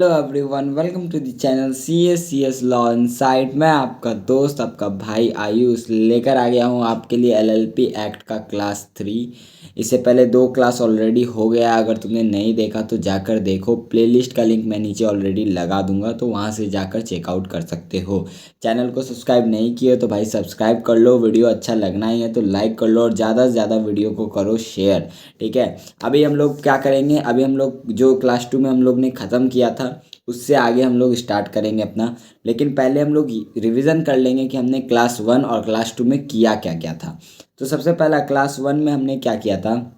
Hello everyone, welcome to the channel C S law insight. मैं आपका दोस्त, आपका भाई आयुष लेकर आ गया हूँ आपके लिए एलएलपी एक्ट का क्लास 3। इससे पहले 2 क्लास ऑलरेडी हो गया। अगर तुमने नहीं देखा तो जाकर देखो। प्लेलिस्ट का लिंक मैं नीचे ऑलरेडी लगा दूंगा, तो वहाँ से जाकर चेकआउट कर सकते हो। चैनल को सब्सक्राइब नहीं किए तो भाई सब्सक्राइब कर लो। वीडियो अच्छा लगना ही है तो लाइक कर लो और ज़्यादा से ज़्यादा वीडियो को करो शेयर। ठीक है, अभी हम लोग क्या करेंगे, अभी हम लोग जो क्लास 2 में हम लोग ने ख़त्म किया था उससे आगे हम लोग स्टार्ट करेंगे अपना। लेकिन पहले हम लोग रिवीजन कर लेंगे कि हमने क्लास 1 और क्लास 2 में किया क्या क्या था। तो सबसे पहला क्लास 1 में हमने क्या किया था,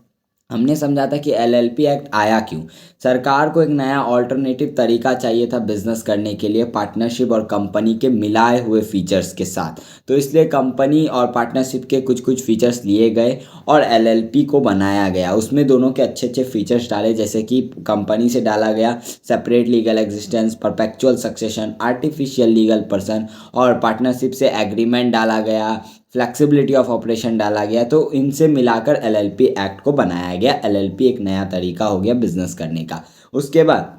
हमने समझा था कि एलएलपी एक्ट आया क्यों। सरकार को एक नया ऑल्टरनेटिव तरीका चाहिए था बिजनेस करने के लिए, पार्टनरशिप और कंपनी के मिलाए हुए फीचर्स के साथ। तो इसलिए कंपनी और पार्टनरशिप के कुछ कुछ फीचर्स लिए गए और एलएलपी को बनाया गया। उसमें दोनों के अच्छे अच्छे फीचर्स डाले, जैसे कि कंपनी से डाला गया separate legal existence, perpetual succession, artificial legal person, और पार्टनरशिप से एग्रीमेंट डाला गया, फ्लेक्सिबिलिटी ऑफ ऑपरेशन डाला गया। तो इनसे मिलाकर एलएलपी एक्ट को बनाया गया। एलएलपी एक नया तरीका हो गया बिजनेस करने का। उसके बाद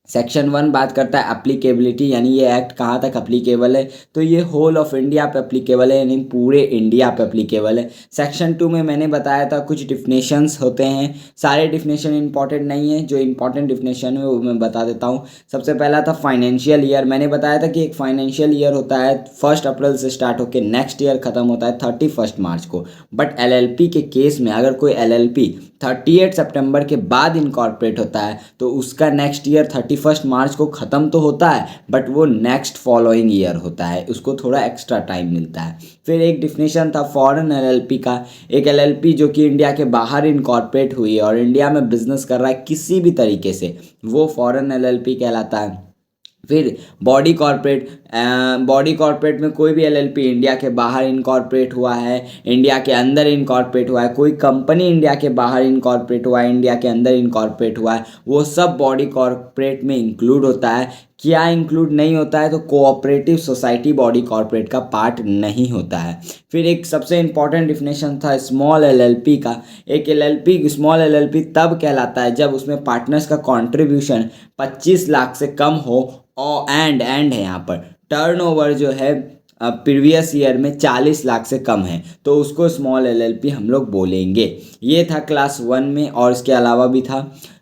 सेक्शन 1 बात करता है एप्लीकेबिलिटी, यानी ये एक्ट कहाँ तक अप्लीकेबल है। तो ये होल ऑफ इंडिया पे अप्लीकेबल है, यानी पूरे इंडिया पे अप्लीकेबल है। सेक्शन 2 में मैंने बताया था कुछ डिफिनेशंस होते हैं। सारे डिफिनेशन इंपॉर्टेंट नहीं है, जो इंपॉर्टेंट डिफिनेशन है वो मैं बता देता हूँ। सबसे पहला था फाइनेंशियल ईयर। मैंने बताया था कि एक फाइनेंशियल ईयर होता है 1 अप्रैल से स्टार्ट होकर नेक्स्ट ईयर ख़त्म होता है 31 मार्च को। बट एलएलपी के केस में अगर कोई एलएलपी 38 सितंबर के बाद इनकॉर्पोरेट होता है तो उसका नेक्स्ट ईयर 31 मार्च को ख़त्म तो होता है, बट वो नेक्स्ट फॉलोइंग ईयर होता है, उसको थोड़ा एक्स्ट्रा टाइम मिलता है। फिर एक डिफिनेशन था फॉरेन एलएलपी का। एक एलएलपी जो कि इंडिया के बाहर इनकॉर्पोरेट हुई है और इंडिया में बिजनेस कर रहा है किसी भी तरीके से, वो फॉरेन एलएलपी कहलाता है। फिर बॉडी कॉर्पोरेट में कोई भी एलएलपी इंडिया के बाहर इनकॉर्पोरेट हुआ है, इंडिया के अंदर इनकॉर्पोरेट हुआ है, कोई कंपनी इंडिया के बाहर इनकॉर्पोरेट हुआ है, इंडिया के अंदर इनकॉर्पोरेट हुआ है, वो सब बॉडी कॉर्पोरेट में इंक्लूड होता है। क्या इंक्लूड नहीं होता है, तो कोऑपरेटिव सोसाइटी बॉडी कॉर्पोरेट का पार्ट नहीं होता है। फिर एक सबसे इंपॉर्टेंट डिफिनेशन था स्मॉल एलएलपी का। एक एलएलपी स्मॉल एलएलपी तब कहलाता है जब उसमें पार्टनर्स का कंट्रीब्यूशन 25 लाख से कम हो और एंड है यहाँ पर टर्नओवर जो है प्रीवियस ईयर में 40 लाख से कम है, तो उसको स्मॉल एलएलपी हम लोग बोलेंगे। ये था क्लास 1 में। और इसके अलावा भी था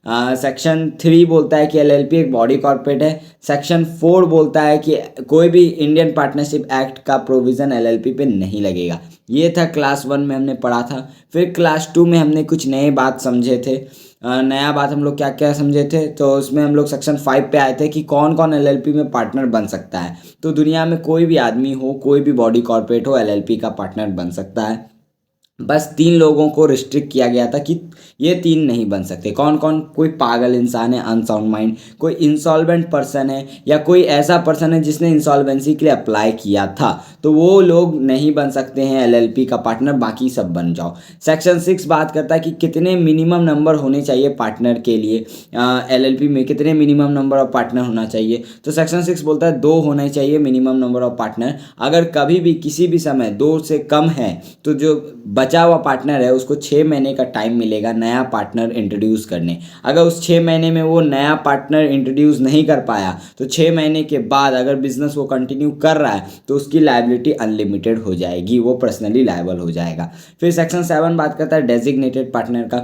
सेक्शन 3 बोलता है कि एलएलपी एक बॉडी कॉर्पोरेट है। सेक्शन 4 बोलता है कि कोई भी इंडियन पार्टनरशिप एक्ट का प्रोविज़न एलएलपी पे नहीं लगेगा। ये था क्लास 1 में हमने पढ़ा था। फिर क्लास 2 में हमने कुछ नए बात समझे थे। नया बात हम लोग क्या क्या समझे थे, तो उसमें हम लोग सेक्शन 5 पे आए थे कि कौन कौन एलएलपी में पार्टनर बन सकता है। तो दुनिया में कोई भी आदमी हो, कोई भी बॉडी कॉर्पोरेट हो, एलएलपी का पार्टनर बन सकता है। बस 3 लोगों को रिस्ट्रिक्ट किया गया था कि ये 3 नहीं बन सकते। कौन कौन, कोई पागल इंसान है अनसाउंड माइंड, कोई इंसॉल्वेंट पर्सन है, या कोई ऐसा पर्सन है जिसने इंसॉल्वेंसी के लिए अप्लाई किया था, तो वो लोग नहीं बन सकते हैं एलएलपी का पार्टनर, बाकी सब बन जाओ। सेक्शन 6 बात करता है कि कितने मिनिमम नंबर होने चाहिए पार्टनर के लिए, एलएलपी में कितने मिनिमम नंबर ऑफ पार्टनर होना चाहिए। तो सेक्शन 6 बोलता है 2 होने चाहिए मिनिमम नंबर ऑफ पार्टनर। अगर कभी भी किसी भी समय 2 से कम है तो जो बचा हुआ पार्टनर है उसको 6 महीने का टाइम मिलेगा नया पार्टनर इंट्रोड्यूस करने। अगर उस 6 महीने में वो नया पार्टनर इंट्रोड्यूस नहीं कर पाया तो 6 महीने के बाद अगर बिजनेस वो कंटिन्यू कर रहा है तो उसकी लायबिलिटी अनलिमिटेड हो जाएगी, वो पर्सनली लायबल हो जाएगा। फिर सेक्शन 7 बात करता है डेजिग्नेटेड पार्टनर का।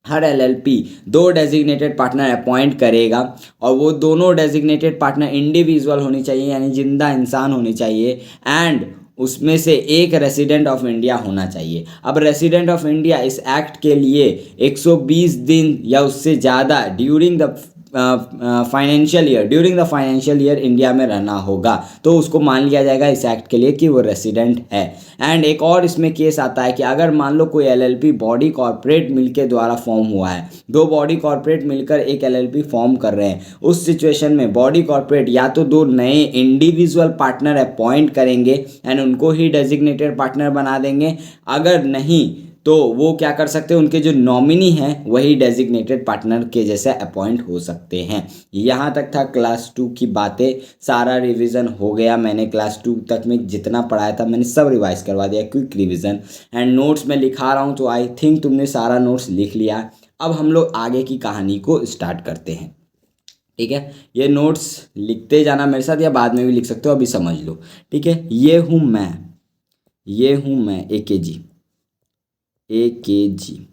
हर एलएलपी 2 डेजिग्नेटेड पार्टनर अपॉइंट करेगा और वो दोनों डेजिग्नेटेड पार्टनर इंडिविजुअल होनी चाहिए, यानी जिंदा इंसान होने चाहिए, एंड उसमें से एक रेसिडेंट ऑफ इंडिया होना चाहिए। अब रेसिडेंट ऑफ इंडिया इस एक्ट के लिए 120 दिन या उससे ज़्यादा during the financial year India में रहना होगा, तो उसको मान लिया जाएगा इस एक्ट के लिए कि वो रेसिडेंट है। एंड एक और इसमें केस आता है कि अगर मान लो कोई एलएलपी बॉडी कॉर्पोरेट मिलके द्वारा फॉर्म हुआ है, 2 बॉडी कॉर्पोरेट मिलकर एक एलएलपी फॉर्म कर रहे हैं, उस सिचुएशन में बॉडी कॉर्पोरेट या तो 2 नए इंडिविजुअल पार्टनर अपॉइंट करेंगे एंड उनको ही डेजिग्नेटेड पार्टनर बना देंगे। अगर नहीं तो वो क्या कर सकते हैं, उनके जो नॉमिनी हैं वही डेजिग्नेटेड पार्टनर के जैसे अपॉइंट हो सकते हैं। यहाँ तक था क्लास 2 की बातें। सारा रिवीजन हो गया। मैंने क्लास 2 तक में जितना पढ़ाया था मैंने सब रिवाइज करवा दिया, क्विक रिवीजन। एंड नोट्स में लिखा रहा हूँ तो आई थिंक तुमने सारा नोट्स लिख लिया। अब हम लोग आगे की कहानी को स्टार्ट करते हैं। ठीक है, ये नोट्स लिखते जाना मेरे साथ, या बाद में भी लिख सकते हो, अभी समझ लो। ठीक है, ये हूँ मैं ए के जी,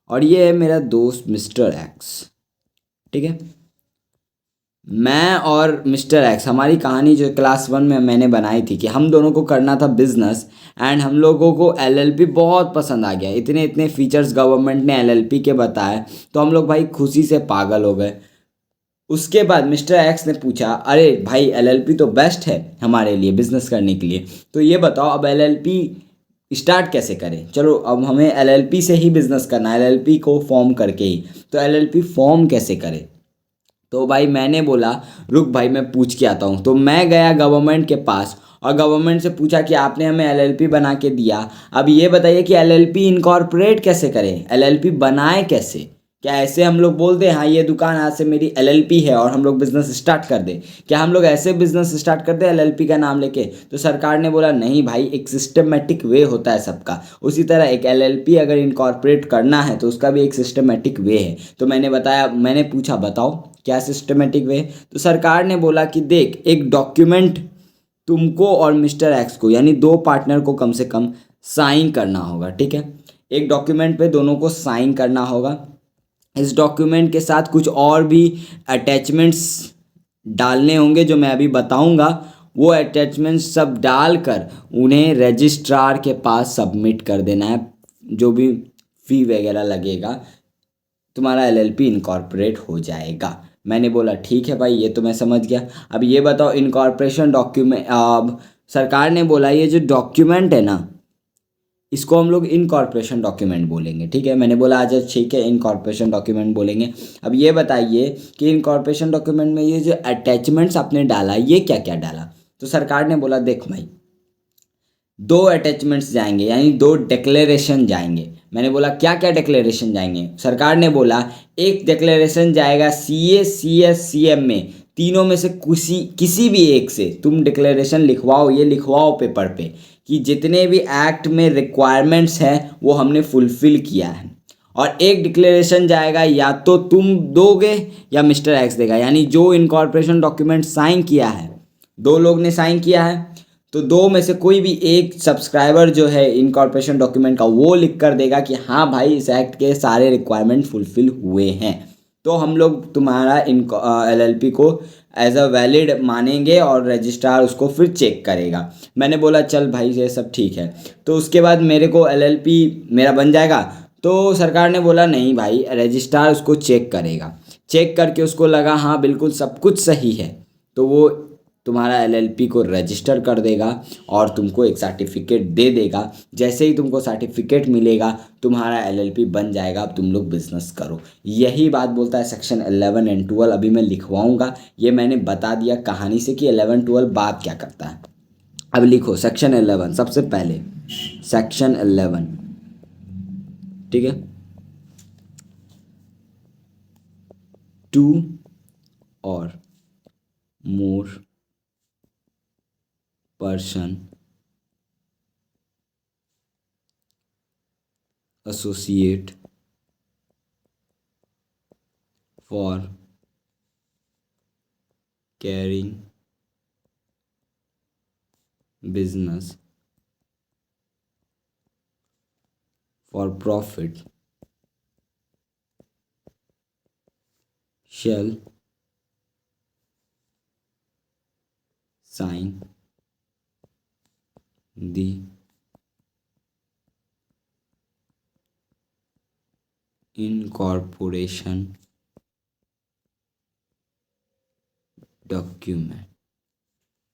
और ये है मेरा दोस्त मिस्टर एक्स। ठीक है, मैं और मिस्टर एक्स, हमारी कहानी जो क्लास 1 में मैंने बनाई थी कि हम दोनों को करना था बिजनेस, एंड हम लोगों को एलएलपी बहुत पसंद आ गया। इतने इतने फीचर्स गवर्नमेंट ने एलएलपी के बताए, तो हम लोग भाई खुशी से पागल हो गए। उसके बाद मिस्टर एक्स ने पूछा, अरे भाई एलएलपी तो बेस्ट है हमारे लिए बिजनेस करने के लिए, तो ये बताओ अब एलएलपी स्टार्ट कैसे करें। चलो अब हमें एलएलपी से ही बिजनेस करना है, एलएलपी को फॉर्म करके ही, तो एलएलपी फॉर्म कैसे करें। तो भाई मैंने बोला, रुक भाई मैं पूछ के आता हूँ। तो मैं गया गवर्नमेंट के पास और गवर्नमेंट से पूछा कि आपने हमें एलएलपी बना के दिया, अब ये बताइए कि एलएलपी इनकॉर्पोरेट कैसे करें, एलएलपी बनाए कैसे। क्या ऐसे हम लोग बोल दें हाँ ये दुकान आज से मेरी एलएलपी है और हम लोग बिजनेस स्टार्ट कर दें। क्या हम लोग ऐसे बिजनेस स्टार्ट कर दें एलएलपी का नाम लेके। तो सरकार ने बोला नहीं भाई, एक सिस्टमेटिक वे होता है सबका। उसी तरह एक एलएलपी अगर इनकॉर्पोरेट करना है तो उसका भी एक सिस्टमेटिक वे है। तो मैंने पूछा बताओ क्या सिस्टमेटिक वे। तो सरकार ने बोला कि देख, एक डॉक्यूमेंट तुमको और मिस्टर एक्स को, यानी दो पार्टनर को कम से कम साइन करना होगा। ठीक है, एक डॉक्यूमेंट पे दोनों को साइन करना होगा। इस डॉक्यूमेंट के साथ कुछ और भी अटैचमेंट्स डालने होंगे जो मैं अभी बताऊंगा। वो अटैचमेंट्स सब डालकर उन्हें रजिस्ट्रार के पास सबमिट कर देना है। जो भी फी वगैरह लगेगा, तुम्हारा एलएलपी इनकॉर्पोरेट हो जाएगा। मैंने बोला ठीक है भाई, ये तो मैं समझ गया। अब ये बताओ इनकॉर्पोरेशन डॉक्यूमेंट, अब सरकार ने बोला ये जो डॉक्यूमेंट है ना, इसको हम लोग इनकॉर्पोरेशन डॉक्यूमेंट बोलेंगे। ठीक है, मैंने बोला अच्छा ठीक है, इनकॉर्पोरेशन डॉक्यूमेंट बोलेंगे। अब ये बताइए कि इनकॉर्पोरेशन डॉक्यूमेंट में ये जो अटैचमेंट्स आपने डाला, ये क्या क्या डाला। तो सरकार ने बोला देख भाई, दो अटैचमेंट्स जाएंगे, यानी दो डिक्लेरेशन जाएंगे। मैंने बोला क्या क्या डिक्लेरेशन जाएंगे। सरकार ने बोला एक डिक्लेरेशन जाएगा सीए सीएस सीएम में, तीनों में से किसी भी एक से तुम डिक्लेरेशन लिखवाओ, ये लिखवाओ पेपर पे कि जितने भी एक्ट में रिक्वायरमेंट्स हैं वो हमने फुलफिल किया है। और एक डिक्लेरेशन जाएगा या तो तुम दोगे या मिस्टर एक्स देगा, यानी जो इनकॉर्पोरेशन डॉक्यूमेंट साइन किया है, दो लोग ने साइन किया है, तो दो में से कोई भी एक सब्सक्राइबर जो है इनकॉर्पोरेशन डॉक्यूमेंट का, वो लिख कर देगा कि हाँ भाई इस एक्ट के सारे रिक्वायरमेंट फुलफिल हुए हैं, तो हम लोग तुम्हारा इन एलएलपी को एज अ वैलिड मानेंगे और रजिस्ट्रार उसको फिर चेक करेगा। मैंने बोला चल भाई ये सब ठीक है। तो उसके बाद मेरे को एलएलपी मेरा बन जाएगा। तो सरकार ने बोला नहीं भाई, रजिस्ट्रार उसको चेक करेगा, चेक करके उसको लगा हाँ बिल्कुल सब कुछ सही है, तो वो तुम्हारा एलएलपी को रजिस्टर कर देगा और तुमको एक सर्टिफिकेट दे देगा। जैसे ही तुमको सर्टिफिकेट मिलेगा तुम्हारा एलएलपी बन जाएगा, अब तुम लोग बिजनेस करो। यही बात बोलता है सेक्शन 11 एंड 12। अभी मैं लिखवाऊंगा, ये मैंने बता दिया कहानी से कि 11 12 बात क्या करता है। अब लिखो सेक्शन 11 सबसे पहले। सेक्शन 11, ठीक है, टू और more person associate for carrying business for profit shall sign the incorporation document।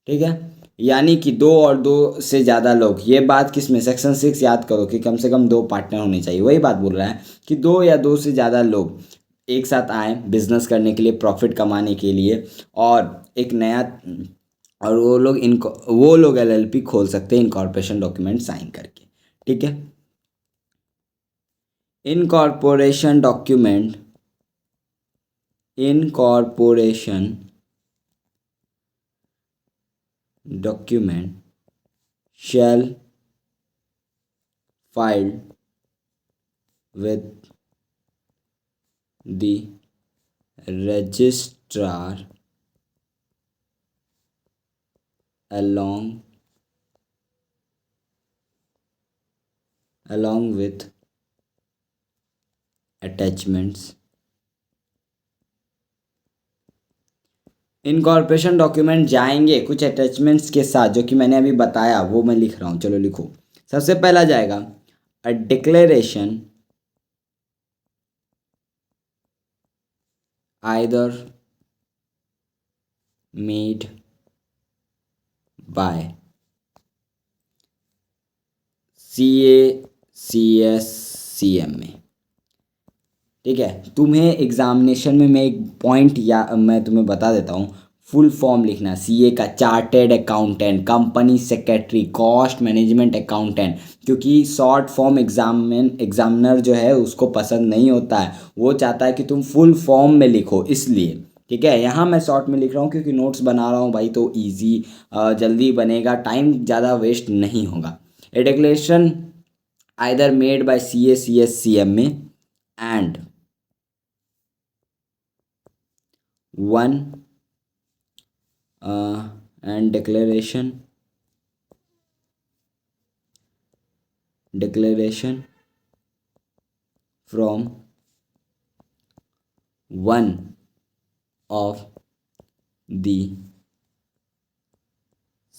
ठीक है, यानी कि दो और दो से ज़्यादा लोग, ये बात किस में, सेक्शन 6 याद करो कि कम से कम दो पार्टनर होने चाहिए। वही बात बोल रहा है कि दो या दो से ज़्यादा लोग एक साथ आए बिजनेस करने के लिए, प्रॉफिट कमाने के लिए, और एक नया, और वो लोग एलएलपी खोल सकते हैं इनकॉर्पोरेशन डॉक्यूमेंट साइन करके। ठीक है, incorporation document shall filed with the registrar along with attachments. Incorporation document जाएंगे कुछ अटैचमेंट्स के साथ, जो कि मैंने अभी बताया वो मैं लिख रहा हूँ, चलो लिखो। सबसे पहला जाएगा a declaration either made by CACSCMA। ठीक है, तुम्हें एग्जामिनेशन में मैं एक पॉइंट या मैं तुम्हें बता देता हूँ, फुल फॉर्म लिखना। CA का chartered accountant, company secretary, cost management accountant, क्योंकि शॉर्ट फॉर्म एग्जामिनर जो है उसको पसंद नहीं होता है, वो चाहता है कि तुम फुल फॉर्म में लिखो, इसलिए। ठीक है, यहाँ मैं शॉर्ट में लिख रहा हूँ क्योंकि नोट्स बना रहा हूँ भाई, तो ईजी जल्दी बनेगा, टाइम ज़्यादा वेस्ट नहीं होगा। ए declaration either made by CACSCMA and one and declaration from one of the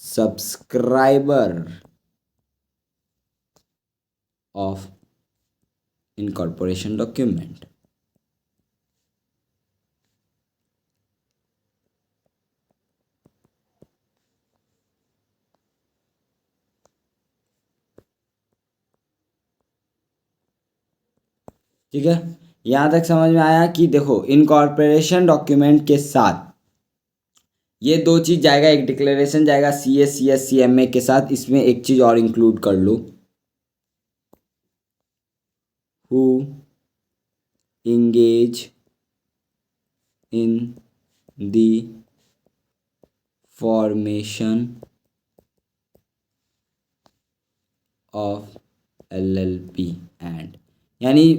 subscriber of incorporation document। ठीक है, यहाँ तक समझ में आया कि देखो इनकॉर्पोरेशन डॉक्यूमेंट के साथ ये दो चीज़ जाएगा, एक डिक्लेरेशन जाएगा CACSCMA के साथ, इसमें एक चीज़ और इंक्लूड कर लो, who engage in the formation of LLP and, यानी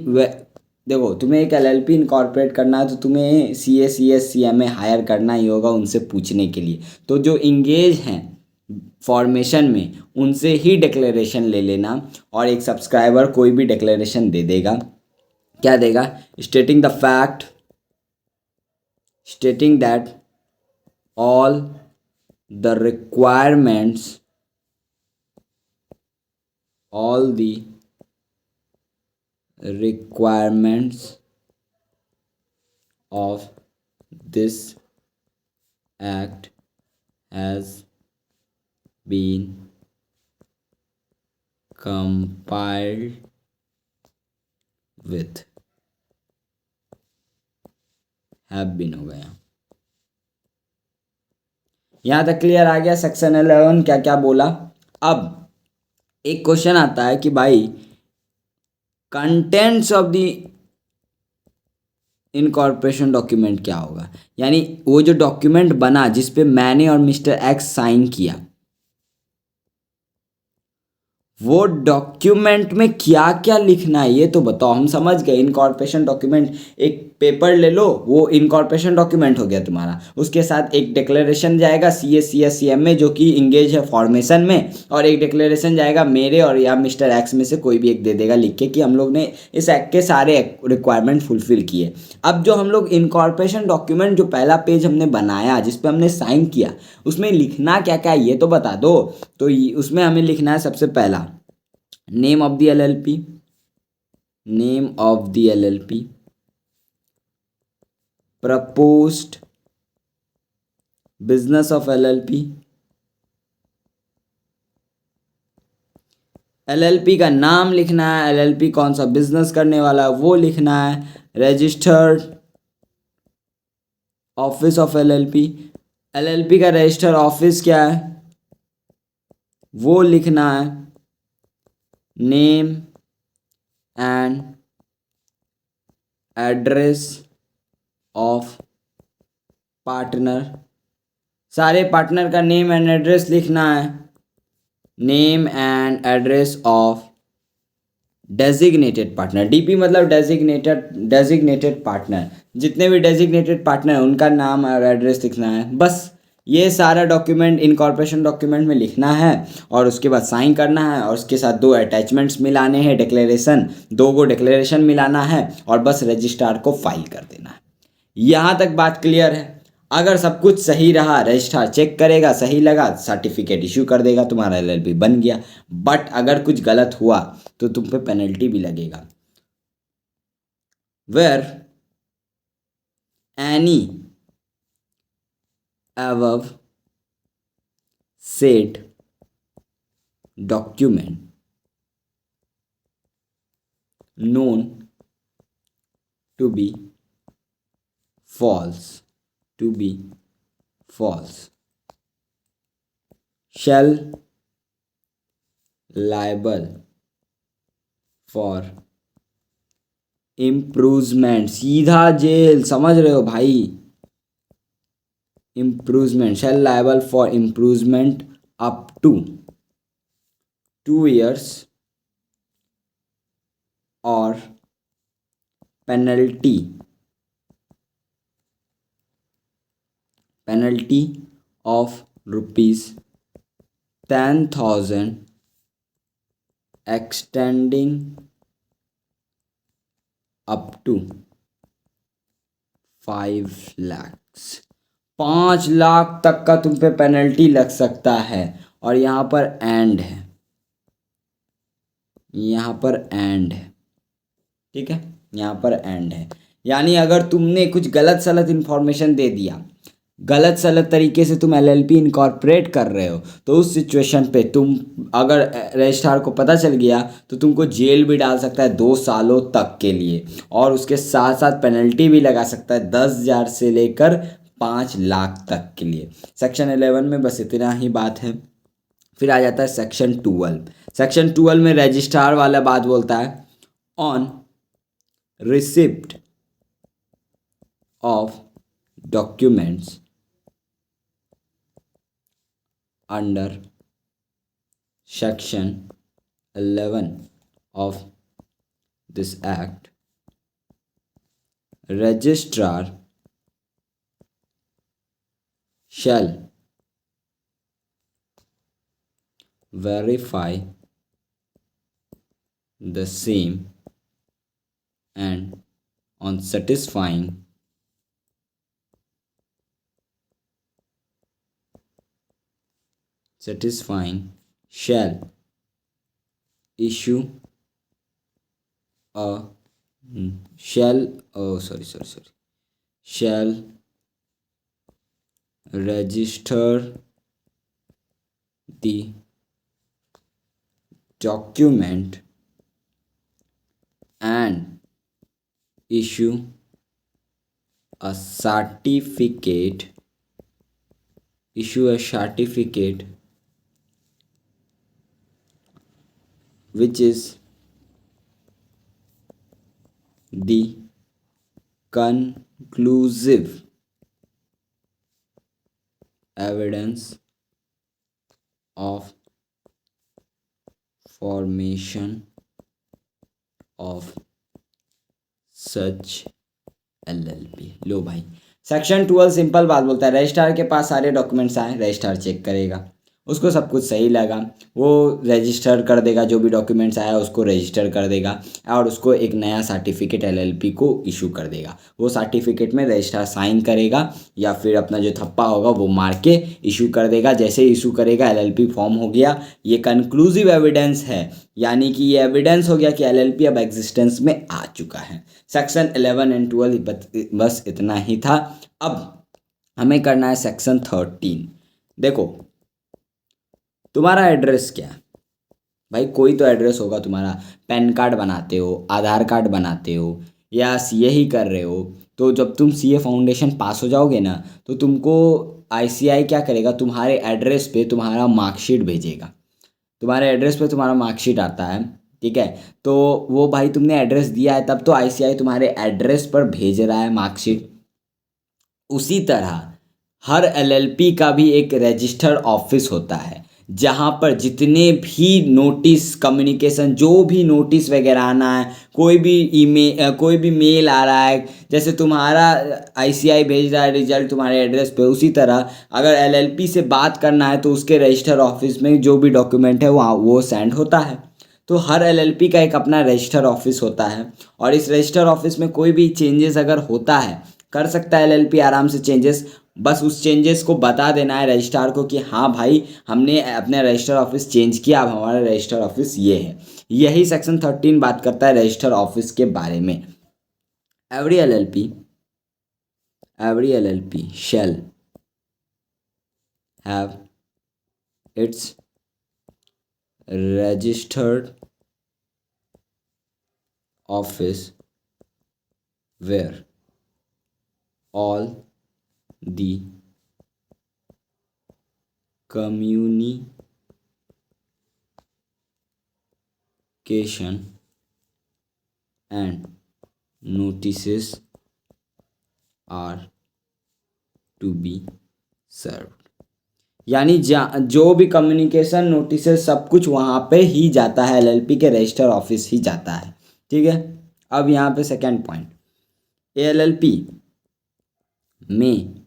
देखो तुम्हें एक LLP इनकॉर्पोरेट करना है तो तुम्हें CACSCMA हायर करना ही होगा उनसे पूछने के लिए। तो जो इंगेज हैं फॉर्मेशन में उनसे ही डिक्लेरेशन ले लेना, और एक सब्सक्राइबर कोई भी डिक्लेरेशन दे देगा। क्या देगा? Stating the fact, stating that all the requirements of this act has been compiled with, have been हो गया। यहाँ तक क्लियर आ गया? सेक्शन 11 क्या क्या बोला। अब एक क्वेश्चन आता है कि भाई contents of the incorporation document क्या होगा, यानी वो जो डॉक्यूमेंट बना जिस पे मैंने और मिस्टर एक्स साइन किया, वो डॉक्यूमेंट में क्या क्या लिखना है ये तो बताओ। हम समझ गए इनकॉर्पोरेशन डॉक्यूमेंट, एक पेपर ले लो, वो इनकॉर्पोरेशन डॉक्यूमेंट हो गया तुम्हारा, उसके साथ एक डिक्लेरेशन जाएगा CACSCMA जो कि इंगेज है फॉर्मेशन में, और एक डिक्लेरेशन जाएगा मेरे और या मिस्टर एक्स में से कोई भी एक दे देगा लिख के कि हम लोग ने इस एक्ट के सारे रिक्वायरमेंट फुलफिल किए। अब जो हम लोग इनकॉर्पोरेशन डॉक्यूमेंट जो पहला पेज हमने बनाया जिस पे हमने साइन किया, उसमें लिखना क्या क्या है ये तो बता दो। तो उसमें हमें लिखना है सबसे पहला name of the LLP, proposed business of LLP का नाम लिखना है, LLP कौन सा बिजनेस करने वाला है वो लिखना है, रजिस्टर्ड ऑफिस ऑफ LLP का रजिस्टर्ड ऑफिस क्या है वो लिखना है, name and address of partner, सारे पार्टनर का नेम एंड एड्रेस लिखना है, name and address of designated partner, DP मतलब डेजिग्नेटेड पार्टनर, जितने भी डेजिग्नेटेड पार्टनर हैं उनका नाम और एड्रेस लिखना है। बस ये सारा डॉक्यूमेंट इनकॉर्पोरेशन डॉक्यूमेंट में लिखना है और उसके बाद साइन करना है और उसके साथ 2 अटैचमेंट्स मिलाने हैं, डिक्लेरेशन 2 गो डिक्लेरेशन मिलाना है और बस रजिस्ट्रार को फाइल कर देना है। यहाँ तक बात क्लियर है। अगर सब कुछ सही रहा, रजिस्ट्रार चेक करेगा, सही लगा, सर्टिफिकेट इशू कर देगा, तुम्हारा एलएलपी बन गया। बट अगर कुछ गलत हुआ तो तुम पे पेनल्टी भी लगेगा। Where any above said document known to be false shall liable for imprisonment, सीधा जेल, समझ रहे हो भाई, imprisonment, shall liable for imprisonment up to 2 years or penalty of ₹10,000 extending up to 5 lakhs, 5 lakh तक का तुम पे पेनल्टी लग सकता है। और यहाँ पर एंड है, ठीक है, यहाँ पर एंड है। यानी अगर तुमने कुछ गलत सलत इन्फॉर्मेशन दे दिया, गलत सलत तरीके से तुम एलएलपी इनकॉर्पोरेट कर रहे हो, तो उस सिचुएशन पे तुम, अगर रजिस्ट्रार को पता चल गया तो तुमको जेल भी डाल सकता है 2 सालों तक के लिए, और उसके साथ साथ पेनल्टी भी लगा सकता है 10,000 से लेकर 5 लाख तक के लिए। सेक्शन 11 में बस इतना ही बात है। फिर आ जाता है सेक्शन 12। सेक्शन 12 में रजिस्ट्रार वाला बात बोलता है, on receipt of documents under section 11 of this act, registrar shall verify the same and on satisfying shall issue a shall register the document and issue a certificate which is the conclusive evidence of formation of such LLP। लो भाई, section 12 simple बात बोलता है, registrar के पास सारे documents आए, registrar check करेगा, उसको सब कुछ सही लगा, वो रजिस्टर कर देगा, जो भी डॉक्यूमेंट्स आया उसको रजिस्टर कर देगा और उसको एक नया सर्टिफिकेट एलएलपी को इशू कर देगा। वो सर्टिफिकेट में रजिस्ट्रार साइन करेगा या फिर अपना जो थप्पा होगा वो मार के इशू कर देगा। जैसे इशू करेगा एलएलपी फॉर्म हो गया, ये कंक्लूसिव एविडेंस है, यानी कि ये एविडेंस हो गया कि एलएलपी अब एग्जिस्टेंस में आ चुका है। सेक्शन 11 एंड 12 बस इतना ही था। अब हमें करना है सेक्शन 13। देखो, तुम्हारा एड्रेस क्या है भाई, कोई तो एड्रेस होगा तुम्हारा, पैन कार्ड बनाते हो, आधार कार्ड बनाते हो या सीए ही कर रहे हो, तो जब तुम सीए फाउंडेशन पास हो जाओगे ना तो तुमको आईसीआई क्या करेगा, तुम्हारे एड्रेस पे तुम्हारा मार्कशीट भेजेगा। तुम्हारे एड्रेस पे तुम्हारा मार्कशीट आता है, ठीक है, तो वो भाई तुमने एड्रेस दिया है तब तो आईसीआई तुम्हारे एड्रेस पर भेज रहा है मार्कशीट। उसी तरह हर एलएलपी का भी एक रजिस्टर्ड ऑफिस होता है, जहाँ पर जितने भी नोटिस कम्युनिकेशन, जो भी नोटिस वगैरह आना है, कोई भी ईमेल, कोई भी मेल आ रहा है, जैसे तुम्हारा आईसीआई भेज रहा है रिजल्ट तुम्हारे एड्रेस पे, उसी तरह अगर एलएलपी से बात करना है तो उसके रजिस्टर ऑफिस में जो भी डॉक्यूमेंट है वहाँ वो सेंड होता है। तो हर एलएलपी का एक अपना रजिस्टर ऑफिस होता है, और इस रजिस्टर ऑफिस में कोई भी चेंजेस अगर होता है, कर सकता है एलएलपी आराम से चेंजेस। बस उस चेंजेस को बता देना है रजिस्ट्रार को कि हाँ भाई हमने अपने रजिस्टर ऑफिस चेंज किया, अब हमारा रजिस्टर ऑफिस ये है। यही सेक्शन 13 बात करता है रजिस्टर ऑफिस के बारे में। Every LLP shall have its registered office where all the communication and notices are to be served। यानी जो भी कम्युनिकेशन नोटिस सब कुछ वहाँ पे ही जाता है, एलएलपी के रजिस्टर ऑफिस ही जाता है। ठीक है, अब यहाँ पे सेकंड पॉइंट, एलएलपी में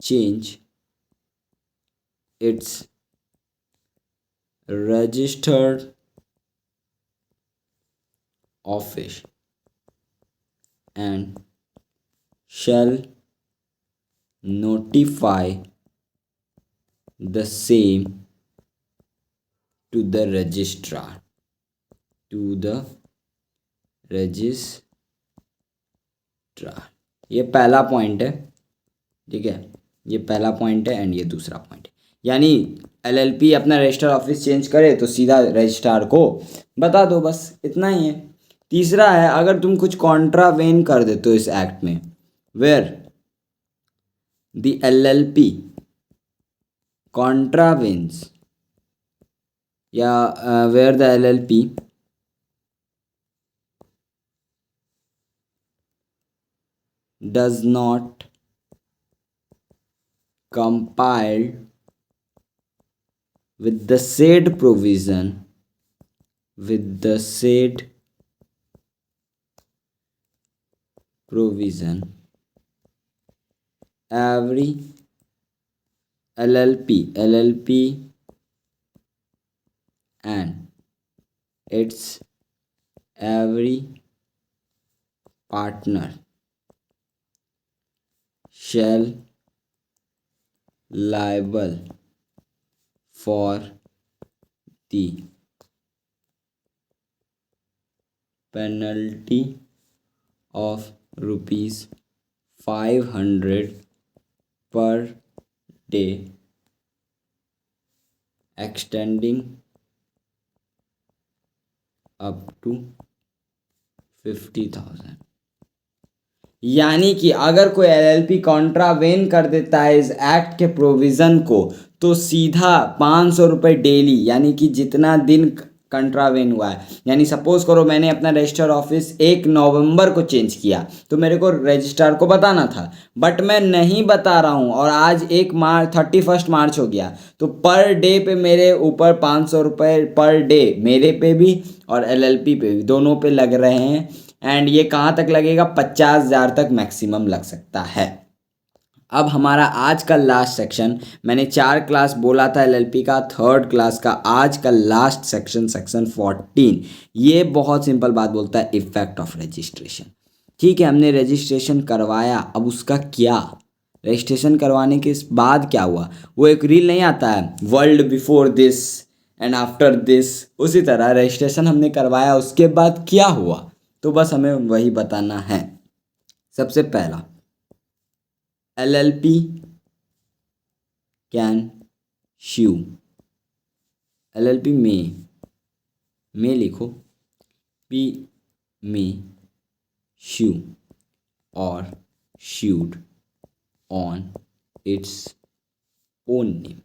change it's registered office and shall notify the same to the registrar ये पहला पॉइंट है। ठीक है, ये पहला पॉइंट है एंड ये दूसरा पॉइंट है। यानी एलएलपी अपना रजिस्टर ऑफिस चेंज करे तो सीधा रजिस्ट्रार को बता दो, बस इतना ही है। तीसरा है, अगर तुम कुछ कॉन्ट्रावेन कर देते हो इस एक्ट में, वेयर द एलएलपी contravenes या where the LLP does not compile with the said provision every LLP and its every partner shall liable for the penalty of ₹500 per day extending up to 50,000। यानी कि अगर कोई LLP कॉन्ट्रावेन कर देता है इस act के प्रोविज़न को, तो सीधा 500 रुपये डेली, यानी कि जितना दिन कंट्रावेन हुआ है, यानी सपोज करो मैंने अपना रजिस्टर ऑफिस 1 नवंबर को चेंज किया, तो मेरे को रजिस्ट्रार को बताना था, बट मैं नहीं बता रहा हूँ और आज 31 मार्च हो गया, तो पर डे पे मेरे ऊपर 500 रुपये पर डे मेरे पे भी और एलएलपी पे भी, दोनों पे लग रहे हैं। एंड ये कहाँ तक लगेगा, 50,000 तक मैक्सिमम लग सकता है। अब हमारा आज का लास्ट सेक्शन, मैंने 4 क्लास बोला था एलएलपी का, थर्ड क्लास का आज का लास्ट सेक्शन, सेक्शन 14, ये बहुत सिंपल बात बोलता है, इफेक्ट ऑफ रजिस्ट्रेशन। ठीक है, हमने रजिस्ट्रेशन करवाया, अब उसका क्या, रजिस्ट्रेशन करवाने के बाद क्या हुआ, वो एक रील नहीं आता है, world before this and after this, उसी तरह रजिस्ट्रेशन हमने करवाया, उसके बाद क्या हुआ, तो बस हमें वही बताना है। सबसे पहला, एलएलपी कैन sue, एलएलपी में लिखो, पी में sue और sued on its own name।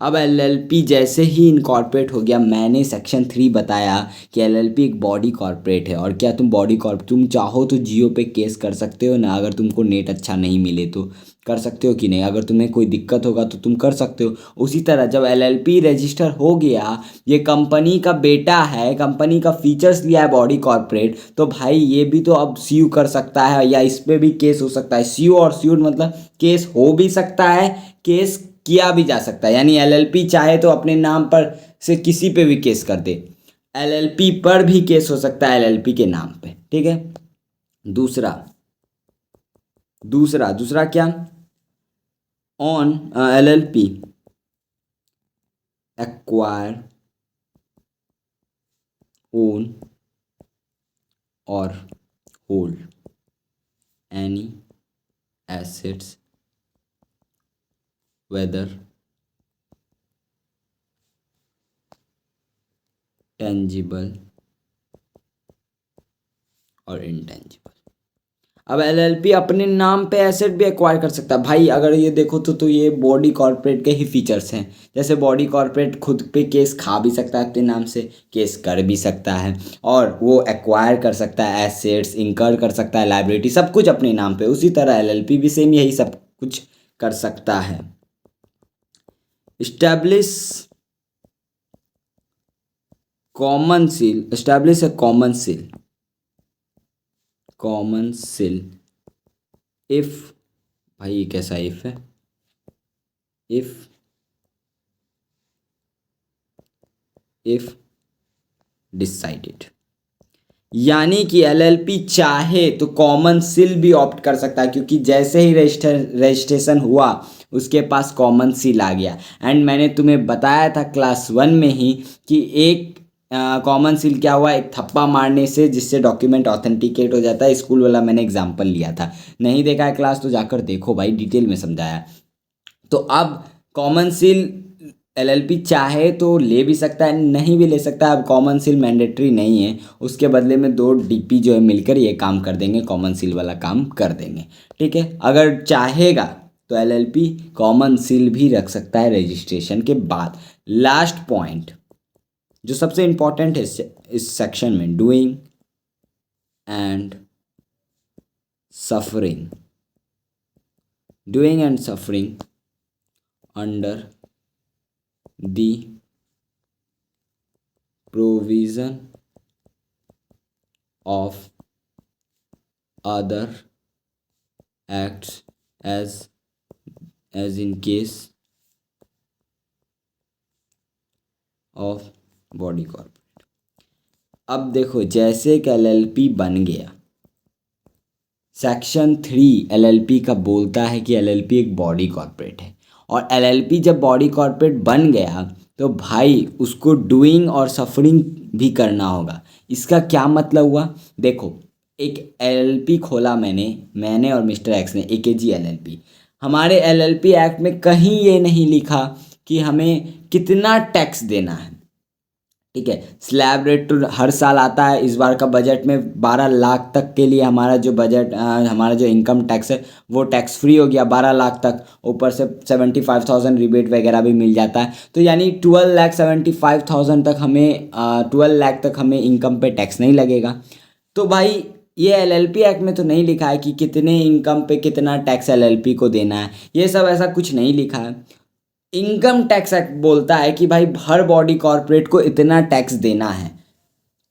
अब एलएलपी जैसे ही इनकॉर्पोरेट हो गया, मैंने सेक्शन 3 बताया कि एलएलपी एक बॉडी कॉर्पोरेट है। और क्या तुम चाहो तो जियो पे केस कर सकते हो ना, अगर तुमको नेट अच्छा नहीं मिले तो कर सकते हो कि नहीं, अगर तुम्हें कोई दिक्कत होगा तो तुम कर सकते हो। उसी तरह जब एलएलपी रजिस्टर हो गया, ये कंपनी का बेटा है, कंपनी का फीचर्स लिया है बॉडी कॉर्पोरेट, तो भाई ये भी तो अब सीयू कर सकता है या इस पे भी केस हो सकता है। सीयू और सीयू मतलब केस हो भी सकता है, केस किया भी जा सकता है। यानी एलएलपी चाहे तो अपने नाम पर से किसी पे भी केस कर दे, एलएलपी पर भी केस हो सकता है एलएलपी के नाम पे, ठीक है। दूसरा दूसरा दूसरा क्या, ऑन एलएलपी एक्वायर, ओन और hold any assets whether tangible और intangible। अब एलएलपी अपने नाम पे एसेट भी एक्वायर कर सकता है भाई। अगर ये देखो तो ये बॉडी कॉर्पोरेट के ही फीचर्स हैं। जैसे बॉडी कॉर्पोरेट खुद पे केस खा भी सकता है, अपने नाम से केस कर भी सकता है, और वो एक्वायर कर सकता है एसेट्स, इंकर कर सकता है लाइबिलिटी, सब कुछ अपने नाम पे। उसी तरह एलएलपी भी सेम यही सब कुछ कर सकता है। establish establish a common seal if, भाई ये कैसा if है, if decided। यानी कि एलएलपी चाहे तो कॉमन सील भी ऑप्ट कर सकता है, क्योंकि जैसे ही रजिस्ट्रेशन हुआ उसके पास कॉमन सील आ गया। एंड मैंने तुम्हें बताया था क्लास 1 में ही कि एक कॉमन सील क्या हुआ, एक थप्पा मारने से, जिससे डॉक्यूमेंट ऑथेंटिकेट हो जाता है। स्कूल वाला मैंने एग्जाम्पल लिया था, नहीं देखा है क्लास तो जाकर देखो भाई, डिटेल में समझाया। तो अब कॉमन सील एलएलपी चाहे तो ले भी सकता है, नहीं भी ले सकता है। अब कॉमन सील मैंडेटरी नहीं है, उसके बदले में 2 डीपी जो है मिलकर ये काम कर देंगे, कॉमन सील वाला काम कर देंगे, ठीक है। अगर चाहेगा तो एलएलपी कॉमन सील भी रख सकता है रजिस्ट्रेशन के बाद। लास्ट पॉइंट जो सबसे इम्पॉर्टेंट है इस सेक्शन में, doing and suffering under the provision of other acts as in case of body corporate। अब देखो, जैसे कि एलएलपी बन गया, सेक्शन 3 एलएलपी का बोलता है कि एलएलपी एक बॉडी कॉर्पोरेट है, और एलएलपी जब बॉडी कॉर्पोरेट बन गया तो भाई उसको डूइंग और सफरिंग भी करना होगा। इसका क्या मतलब हुआ, देखो एक एलएलपी खोला मैंने और मिस्टर एक्स ने, एकेजी एलएलपी। हमारे एलएलपी एक्ट में कहीं ये नहीं लिखा कि हमें कितना टैक्स देना है, ठीक है। स्लैब रेट तो हर साल आता है। इस बार का बजट में 12 लाख तक के लिए हमारा जो इनकम टैक्स है वो टैक्स फ्री हो गया 12 लाख तक। ऊपर से 75,000 रिबेट वगैरह भी मिल जाता है, तो यानी 12,75,000 तक हमें 12 लाख तक हमें इनकम पे टैक्स नहीं लगेगा। तो भाई ये एलएलपी एक्ट में तो नहीं लिखा है कि कितने इनकम पे कितना टैक्स एलएलपी को देना है, ये सब ऐसा कुछ नहीं लिखा है। इनकम टैक्स एक्ट बोलता है कि भाई हर बॉडी कॉर्पोरेट को इतना टैक्स देना है।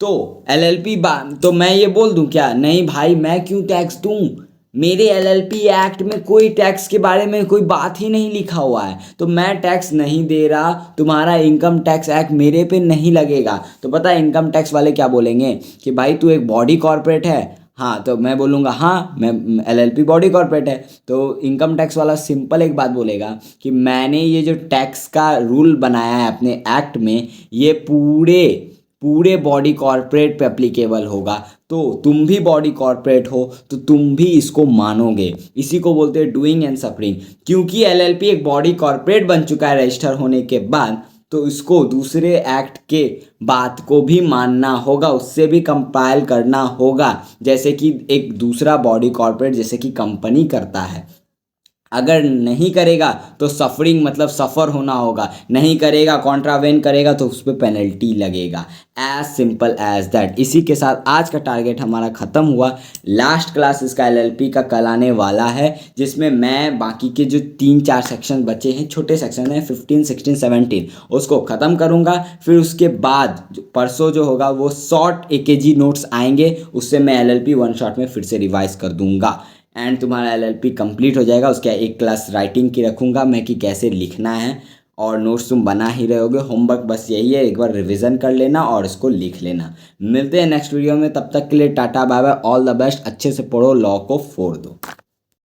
तो एलएलपी तो मैं ये बोल दूं क्या, नहीं भाई मैं क्यों टैक्स दूं, मेरे एलएलपी एक्ट में कोई टैक्स के बारे में कोई बात ही नहीं लिखा हुआ है, तो मैं टैक्स नहीं दे रहा, तुम्हारा इनकम टैक्स एक्ट मेरे पे नहीं लगेगा। तो पता है इनकम टैक्स वाले क्या बोलेंगे कि भाई तू एक बॉडी कॉर्पोरेट है, हाँ, तो मैं बोलूँगा हाँ मैं एलएलपी बॉडी कॉर्पोरेट है। तो इनकम टैक्स वाला सिंपल एक बात बोलेगा कि मैंने ये जो टैक्स का रूल बनाया है अपने एक्ट में, ये पूरे बॉडी कॉर्पोरेट पे एप्लीकेबल होगा। तो तुम भी बॉडी कॉर्पोरेट हो तो तुम भी इसको मानोगे। इसी को बोलते हैं डूइंग एंड सफरिंग। क्योंकि एलएलपी एक बॉडी कॉर्पोरेट बन चुका है रजिस्टर होने के बाद, तो इसको दूसरे एक्ट के बात को भी मानना होगा, उससे भी कंपाइल करना होगा, जैसे कि एक दूसरा बॉडी कॉर्पोरेट जैसे कि कंपनी करता है। अगर नहीं करेगा तो सफरिंग मतलब सफ़र होना होगा, नहीं करेगा कॉन्ट्रावेन करेगा तो उस पर पेनल्टी लगेगा। As simple as that. इसी के साथ आज का टारगेट हमारा ख़त्म हुआ। लास्ट क्लास इसका एलएलपी का कल आने वाला है, जिसमें मैं बाकी के जो 3-4 सेक्शन बचे हैं, छोटे सेक्शन हैं 15, 16, 17, उसको ख़त्म करूँगा। फिर उसके बाद परसों जो होगा वो शॉर्ट एकेजी नोट्स आएंगे, उससे मैं एलएलपी वन शॉट में फिर से रिवाइज कर दूंगा एंड तुम्हारा एलएलपी कंप्लीट हो जाएगा। उसके एक क्लास राइटिंग की रखूँगा मैं कि कैसे लिखना है, और नोट्स तुम बना ही रहे होगे। होमवर्क बस यही है, एक बार रिवीजन कर लेना और इसको लिख लेना। मिलते हैं नेक्स्ट वीडियो में, तब तक के लिए टाटा bye bye, all the best. अच्छे से पढ़ो, लॉ को फोड़ दो।